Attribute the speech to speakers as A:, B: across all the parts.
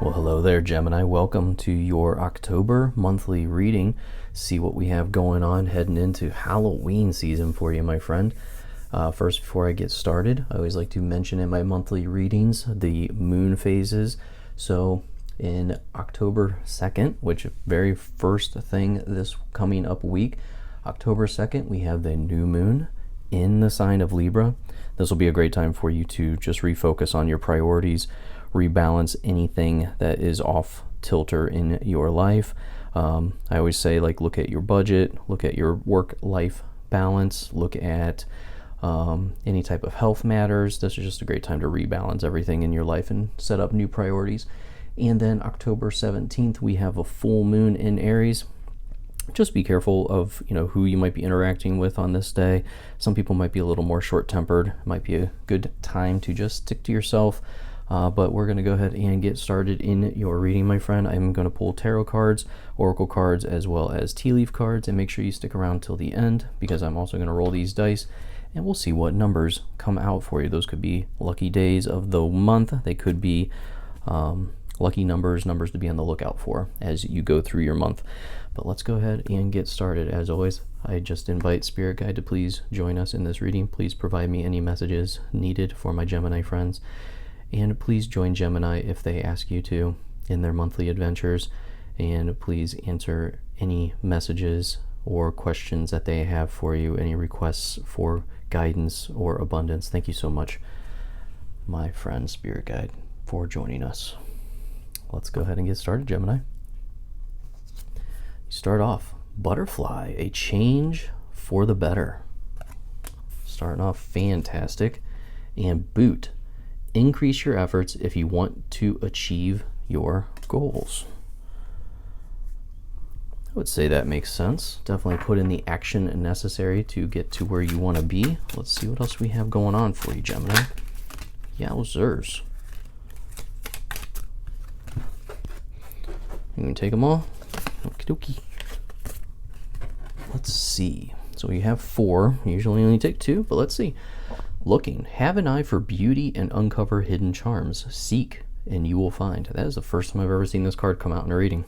A: Well, hello there, Gemini. Welcome to your October monthly reading. See what we have going on heading into Halloween season for you, my friend. First, before I get started, I always like to mention in my monthly readings the moon phases. So in October 2nd, which very first thing this coming up week, October 2nd, we have the new moon in the sign of Libra. This will be a great time for you to just refocus on your priorities, rebalance anything that is off tilter in your life. I always say, like, look at your budget, look at your work-life balance, look at any type of health matters. This is just a great time to rebalance everything in your life and set up new priorities. And then October 17th, we have a full moon in Aries. Just be careful of, who you might be interacting with on this day. Some people might be a little more short-tempered. It might be a good time to just stick to yourself. But we're going to go ahead and get started in your reading, my friend. I'm going to pull tarot cards, oracle cards, as well as tea leaf cards, and make sure you stick around till the end because I'm also going to roll these dice and we'll see what numbers come out for you. Those could be lucky days of the month. They could be lucky numbers to be on the lookout for as you go through your month. But let's go ahead and get started. As always, I just invite Spirit Guide to please join us in this reading. Please provide me any messages needed for my Gemini friends. And please join Gemini if they ask you to in their monthly adventures. And please answer any messages or questions that they have for you, any requests for guidance or abundance. Thank you so much, my friend Spirit Guide, for joining us. Let's go ahead and get started, Gemini. You start off, butterfly, a change for the better. Starting off fantastic. And boot, increase your efforts if you want to achieve your goals. I would say that makes sense. Definitely put in the action necessary to get to where you want to be. Let's see what else we have going on for you, Gemini. Yowzers. You can take them all. Okie dokie. Let's see. So we have 4. Usually only take 2, but let's see. Looking, have an eye for beauty and uncover hidden charms. Seek, and you will find. That is the first time I've ever seen this card come out in a reading.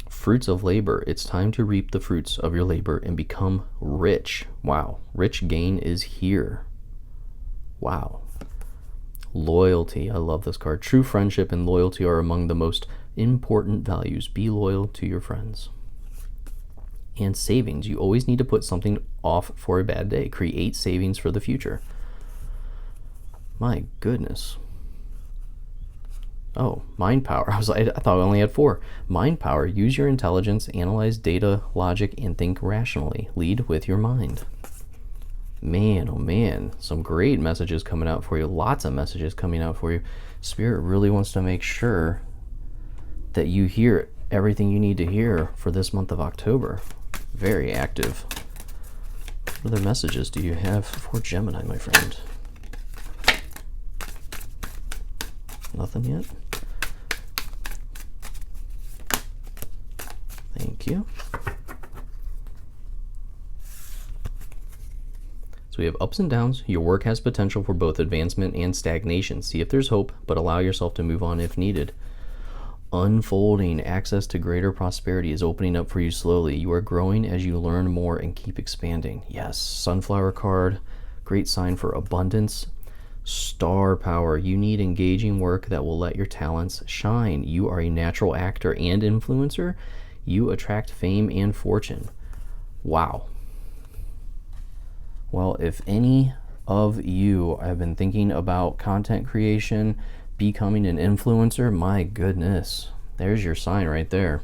A: Fruits of labor. It's time to reap the fruits of your labor and become rich. Wow. Rich gain is here. Wow. Loyalty. I love this card. True friendship and loyalty are among the most important values. Be loyal to your friends. And savings. You always need to put something off for a bad day. Create savings for the future. My goodness. Oh, mind power. I thought I only had 4. Mind power. Use your intelligence, analyze data, logic, and think rationally. Lead with your mind. Man, oh man, some great messages coming out for you. Lots of messages coming out for you. Spirit really wants to make sure that you hear everything you need to hear for this month of October. Very active. What other messages do you have for Gemini, my friend? Nothing yet? Thank you. So we have ups and downs. Your work has potential for both advancement and stagnation. See if there's hope, but allow yourself to move on if needed. Unfolding, access to greater prosperity is opening up for you slowly. You are growing as you learn more and keep expanding. Yes, sunflower card, great sign for abundance. Star power, you need engaging work that will let your talents shine. You are a natural actor and influencer. You attract fame and fortune. Wow. Well, if any of you have been thinking about content creation, becoming an influencer, my goodness, there's your sign right there.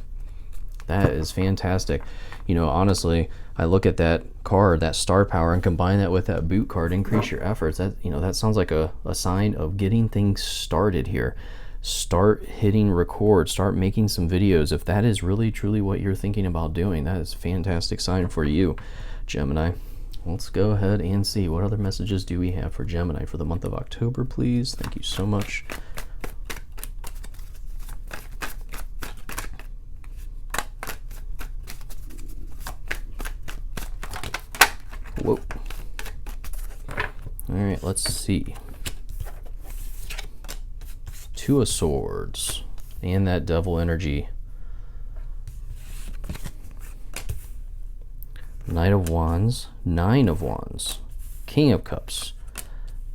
A: That is fantastic. Honestly, I look at that card, that star power, and combine that with that boot card, increase your efforts. That sounds like a sign of getting things started here. Start hitting record, start making some videos. If that is really truly what you're thinking about doing, that is a fantastic sign for you, Gemini. Let's go ahead and see what other messages do we have for Gemini for the month of October, please. Thank you so much. Whoa. All right, let's see. Two of Swords and that Devil energy. Knight of Wands, Nine of Wands, King of Cups,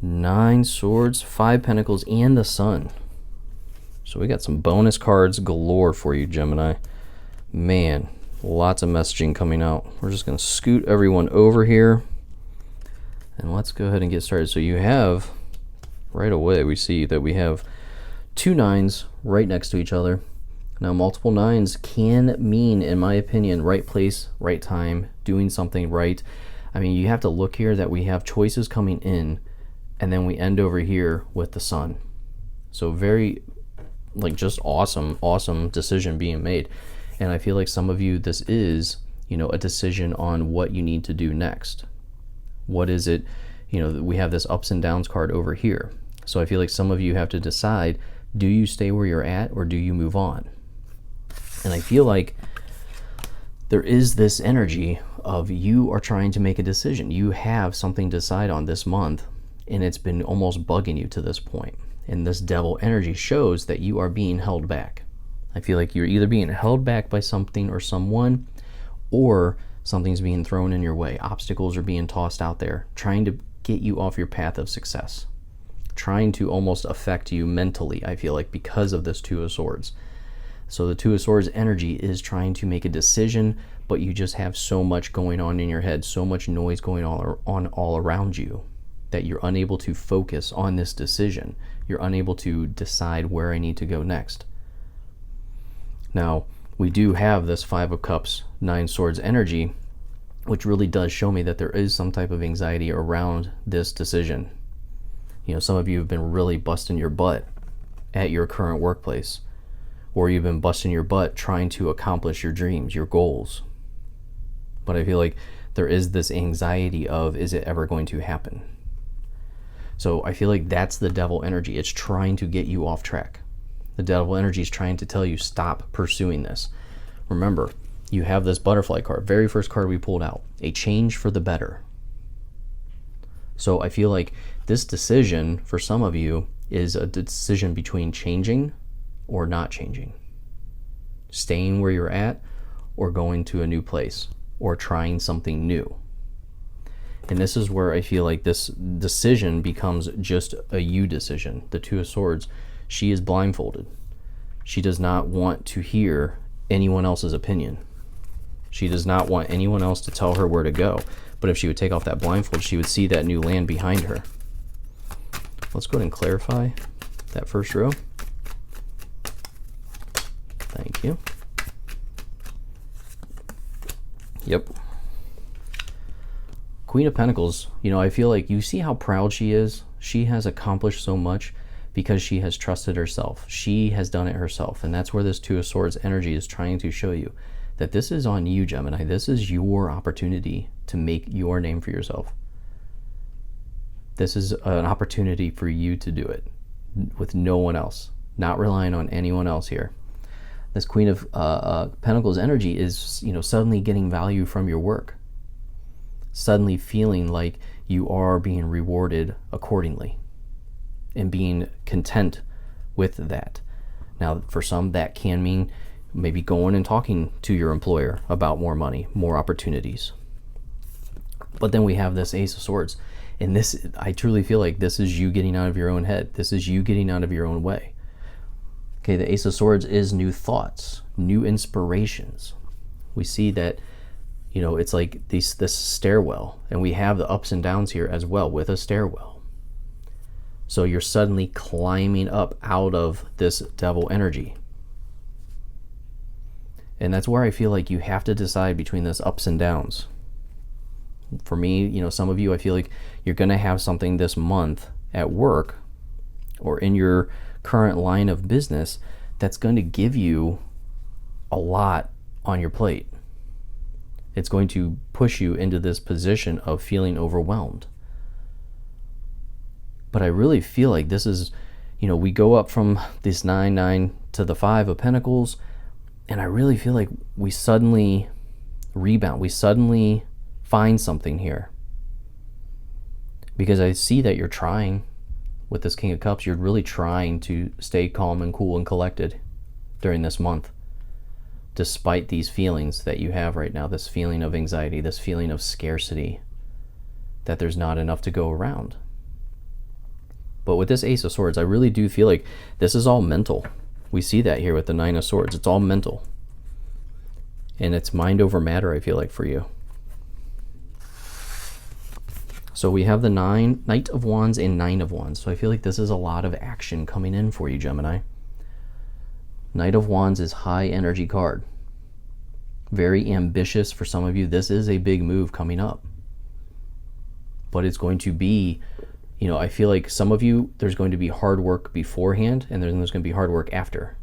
A: Nine Swords, Five Pentacles, and the Sun. So we got some bonus cards galore for you, Gemini. Man, lots of messaging coming out. We're just going to scoot everyone over here. And let's go ahead and get started. So you have, right away, we see that we have two nines right next to each other. Now, multiple nines can mean, in my opinion, right place, right time, doing something right. I mean, you have to look here that we have choices coming in, and then we end over here with the Sun. So very, like, just awesome decision being made. And I feel like some of you, this is, you know, a decision on what you need to do next. What is it? You know, we have this ups and downs card over here. So I feel like some of you have to decide, do you stay where you're at or do you move on? And I feel like there is this energy of you are trying to make a decision. You have something to decide on this month, and it's been almost bugging you to this point. And this Devil energy shows that you are being held back. I feel like you're either being held back by something or someone, or something's being thrown in your way. Obstacles are being tossed out there, trying to get you off your path of success, trying to almost affect you mentally, I feel like, because of this Two of Swords. So the Two of Swords energy is trying to make a decision, but you just have so much going on in your head, so much noise going on all around you, that you're unable to focus on this decision. You're unable to decide where I need to go next. Now, we do have this Five of Cups, Nine Swords energy, which really does show me that there is some type of anxiety around this decision. You know, some of you have been really busting your butt at your current workplace, or you've been busting your butt trying to accomplish your dreams, your goals. But I feel like there is this anxiety of, is it ever going to happen? So I feel like that's the Devil energy. It's trying to get you off track. The Devil energy is trying to tell you, stop pursuing this. Remember, you have this butterfly card, very first card we pulled out, a change for the better. So I feel like this decision for some of you is a decision between changing or not changing, staying where you're at or going to a new place or trying something new. And this is where I feel like this decision becomes just a you decision. The Two of Swords, she is blindfolded. She does not want to hear anyone else's opinion. She does not want anyone else to tell her where to go. But if she would take off that blindfold, she would see that new land behind her. Let's go ahead and clarify that first row. Thank you. Yep. Queen of Pentacles, you know, I feel like you see how proud she is. She has accomplished so much because she has trusted herself. She has done it herself. And that's where this Two of Swords energy is trying to show you that this is on you, Gemini. This is your opportunity to make your name for yourself. This is an opportunity for you to do it with no one else, not relying on anyone else here. This Queen of Pentacles energy is, you know, suddenly getting value from your work, suddenly feeling like you are being rewarded accordingly and being content with that. Now, for some, that can mean maybe going and talking to your employer about more money, more opportunities. But then we have this Ace of Swords. And this, I truly feel like this is you getting out of your own head. This is you getting out of your own way. Okay, the Ace of Swords is new thoughts, new inspirations. We see that, you know, it's like this stairwell, and we have the ups and downs here as well with a stairwell. So you're suddenly climbing up out of this Devil energy. And that's where I feel like you have to decide between this ups and downs. For me, you know, some of you, I feel like you're going to have something this month at work or in your current line of business that's going to give you a lot on your plate. It's going to push you into this position of feeling overwhelmed. But I really feel like this is, you know, we go up from this 9-9 to the 5 of Pentacles, and I really feel like we suddenly rebound. We suddenly find something here. Because I see that you're trying. with this King of Cups, you're really trying to stay calm and cool and collected during this month, despite these feelings that you have right now, this feeling of anxiety, this feeling of scarcity, that there's not enough to go around. But with this Ace of Swords, I really do feel like this is all mental. We see that here with the Nine of Swords. It's all mental. And it's mind over matter, I feel like, for you. So we have the Knight of Wands and Nine of Wands. So I feel like this is a lot of action coming in for you, Gemini. Knight of Wands is high energy card. Very ambitious for some of you. This is a big move coming up. But it's going to be, you know, I feel like some of you, there's going to be hard work beforehand, and there's going to be hard work after.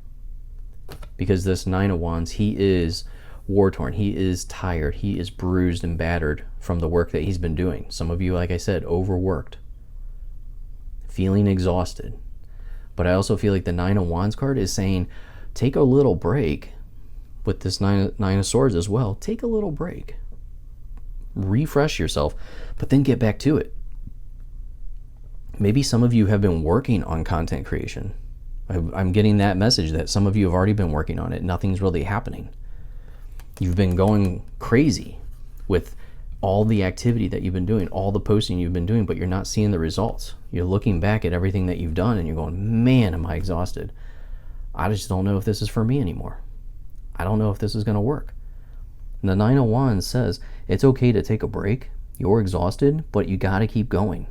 A: Because this Nine of Wands, he is war-torn. He is tired. He is bruised and battered from the work that he's been doing. Some of you, like I said, overworked, feeling exhausted. But I also feel like the Nine of Wands card is saying, take a little break. With this Nine of Swords as well, take a little break. Refresh yourself, but then get back to it. Maybe some of you have been working on content creation. I'm getting that message that some of you have already been working on it. Nothing's really happening. You've been going crazy with all the activity that you've been doing, all the posting you've been doing, but you're not seeing the results. You're looking back at everything that you've done and you're going, man, am I exhausted. I just don't know if this is for me anymore. I don't know if this is going to work. And the Nine of Wands says it's okay to take a break. You're exhausted, but you got to keep going.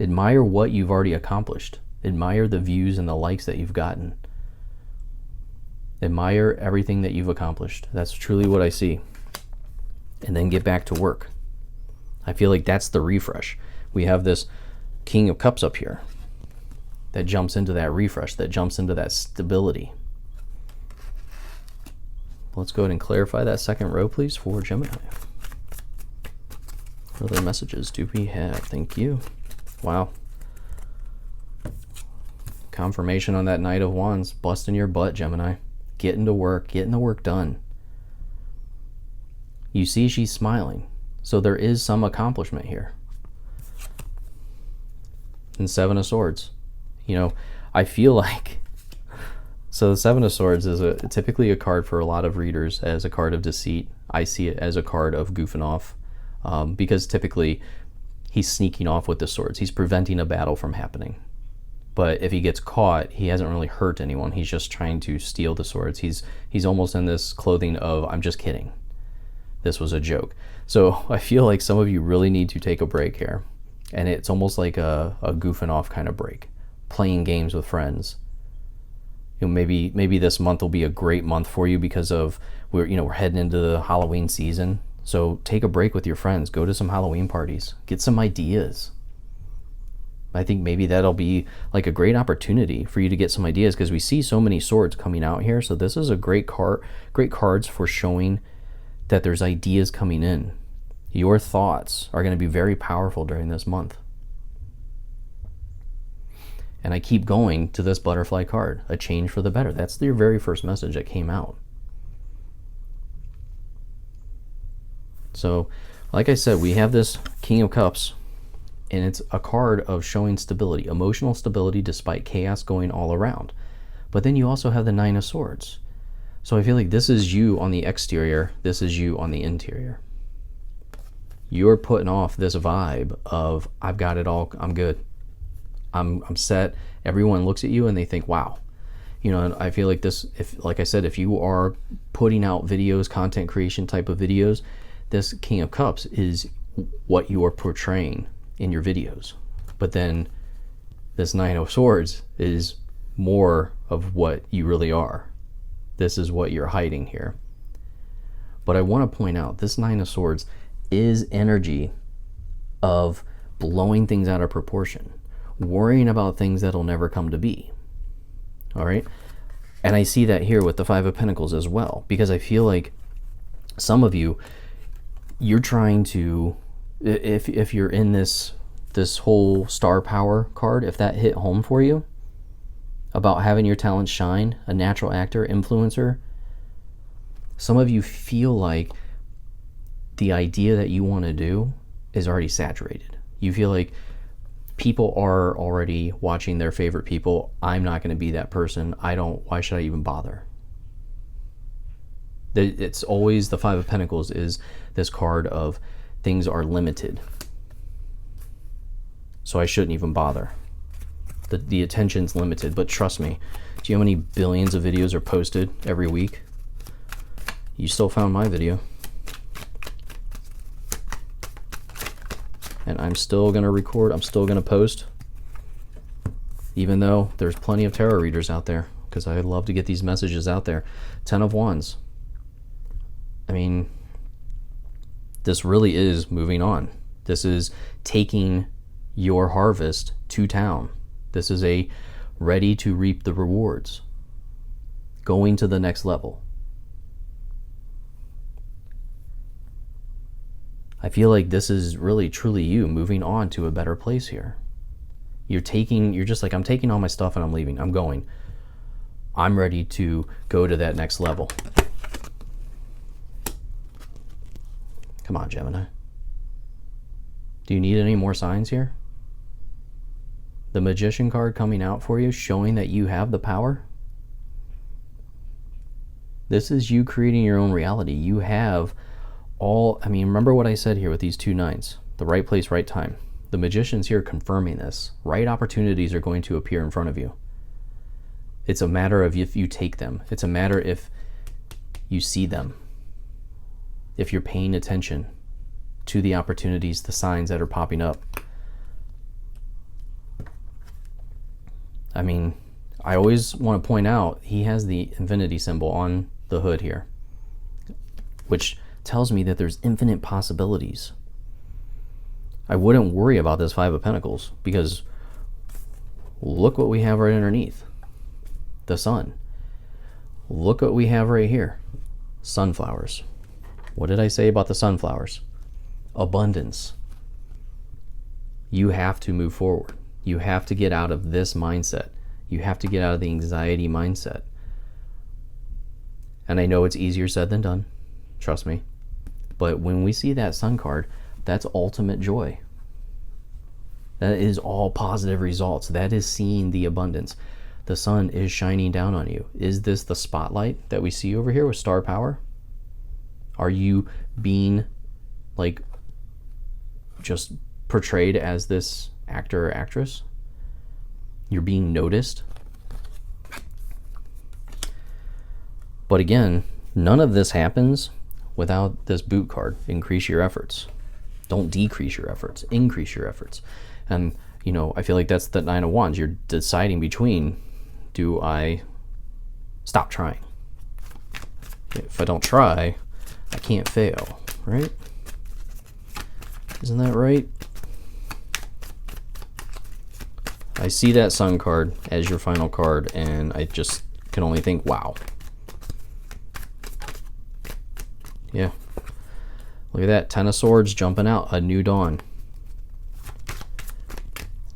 A: Admire what you've already accomplished. Admire the views and the likes that you've gotten. Admire everything that you've accomplished. That's truly what I see. And then get back to work. I feel like that's the refresh. We have this King of Cups up here that jumps into that refresh, that jumps into that stability. Let's go ahead and clarify that second row, please, for Gemini. What other messages do we have? Thank you. Wow. Confirmation on that Knight of Wands. Busting your butt, Gemini. Getting to work. Getting the work done. You see she's smiling. So there is some accomplishment here. And Seven of Swords. You know, I feel like... So the Seven of Swords is typically a card for a lot of readers as a card of deceit. I see it as a card of goofing off. Because typically he's sneaking off with the swords. He's preventing a battle from happening. But if he gets caught, he hasn't really hurt anyone. He's just trying to steal the swords. He's almost in this clothing of, I'm just kidding. This was a joke. So I feel like some of you really need to take a break here. And it's almost like a goofing off kind of break. Playing games with friends. You know, maybe this month will be a great month for you because of we're heading into the Halloween season. So take a break with your friends. Go to some Halloween parties. Get some ideas. I think maybe that'll be like a great opportunity for you to get some ideas because we see so many swords coming out here. So this is a great cards for showing that there's ideas coming in. Your thoughts are going to be very powerful during this month. And I keep going to this butterfly card, a change for the better. That's your very first message that came out. So, like I said, we have this King of Cups, and it's a card of showing stability, emotional stability despite chaos going all around. But then you also have the Nine of Swords. So I feel like this is you on the exterior, this is you on the interior. You're putting off this vibe of, I've got it all, I'm good. I'm set. Everyone looks at you and they think, wow. You know, and I feel like this, like I said, if you are putting out videos, content creation type of videos, this King of Cups is what you are portraying in your videos. But then this Nine of Swords is more of what you really are. This is what you're hiding here. But I want to point out this Nine of Swords is energy of blowing things out of proportion, worrying about things that'll never come to be. All right. And I see that here with the Five of Pentacles as well, because I feel like some of you, you're trying to, if you're in this whole star power card, if that hit home for you about having your talents shine, a natural actor, influencer, some of you feel like the idea that you want to do is already saturated. You feel like people are already watching their favorite people. I'm not going to be that person. Why should I even bother? It's always the Five of Pentacles is this card of things are limited. So I shouldn't even bother. The attention's limited, but trust me, do you know how many billions of videos are posted every week? You still found my video. And I'm still going to record, I'm still going to post, even though there's plenty of tarot readers out there, because I love to get these messages out there. 10 of Wands. I mean, this really is moving on. This is taking your harvest to town. This is a ready to reap the rewards. Going to the next level. I feel like this is really truly you moving on to a better place here. You're just like, I'm taking all my stuff and I'm leaving. I'm going. I'm ready to go to that next level. Come on, Gemini. Do you need any more signs here? The Magician card coming out for you, showing that you have the power. This is you creating your own reality. You have remember what I said here with these 2 nines. The right place, right time. The Magician's here confirming this. Right opportunities are going to appear in front of you. It's a matter of if you take them. It's a matter if you see them. If you're paying attention to the opportunities, the signs that are popping up. I mean, I always want to point out, he has the infinity symbol on the hood here, which tells me that there's infinite possibilities. I wouldn't worry about this Five of Pentacles, because look what we have right underneath. The sun. Look what we have right here. Sunflowers. What did I say about the sunflowers? Abundance. You have to move forward. You have to get out of this mindset. You have to get out of the anxiety mindset. And I know it's easier said than done. Trust me. But when we see that sun card, that's ultimate joy. That is all positive results. That is seeing the abundance. The sun is shining down on you. Is this the spotlight that we see over here with star power? Are you being like just portrayed as this actor or actress? You're being noticed. But again, none of this happens without this boot card. Increase your efforts. Don't decrease your efforts. Increase your efforts. And, you know, I feel like that's the Nine of Wands. You're deciding between, do I stop trying? If I don't try, I can't fail, right? Isn't that right? I see that sun card as your final card, and I just can only think, wow. Yeah. Look at that. 10 of Swords jumping out. A new dawn.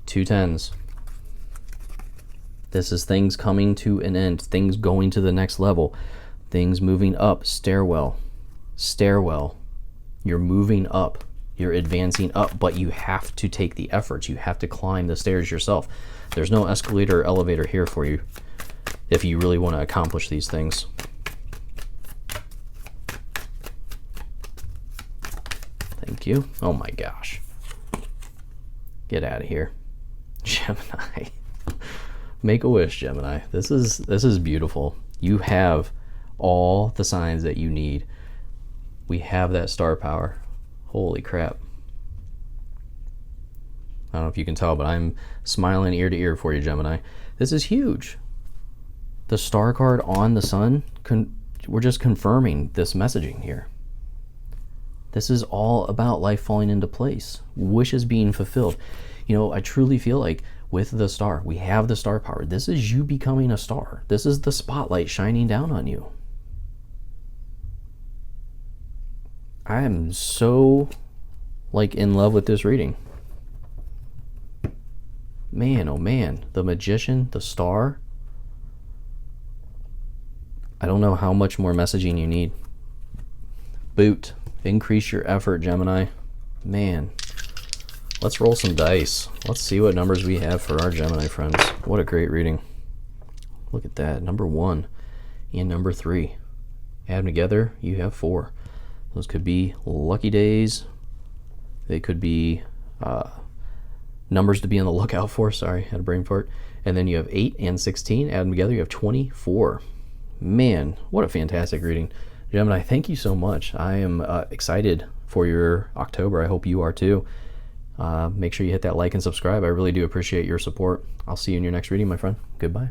A: 2 10s. This is things coming to an end. Things going to the next level. Things moving up. Stairwell. Stairwell. You're moving up. You're advancing up, but you have to take the efforts. You have to climb the stairs yourself. There's no escalator or elevator here for you if you really want to accomplish these things. Thank you. Oh my gosh. Get out of here. Gemini. Make a wish, Gemini. This is beautiful. You have all the signs that you need. We have that star power. Holy crap. I don't know if you can tell, but I'm smiling ear to ear for you, Gemini. This is huge. The star card on the sun, we're just confirming this messaging here. This is all about life falling into place. Wishes being fulfilled. You know, I truly feel like with the star, we have the star power. This is you becoming a star. This is the spotlight shining down on you. I am so like in love with this reading. Man, oh man, the Magician, the star. I don't know how much more messaging you need. Boot. Increase your effort, Gemini. Man. Let's roll some dice. Let's see what numbers we have for our Gemini friends. What a great reading. Look at that. Number 1 and number 3. Add them together, you have 4. Those could be lucky days. They could be numbers to be on the lookout for. Sorry, had a brain fart. And then you have 8 and 16. Add them together, you have 24. Man, what a fantastic reading. Gemini, thank you so much. I am excited for your October. I hope you are too. Make sure you hit that like and subscribe. I really do appreciate your support. I'll see you in your next reading, my friend. Goodbye.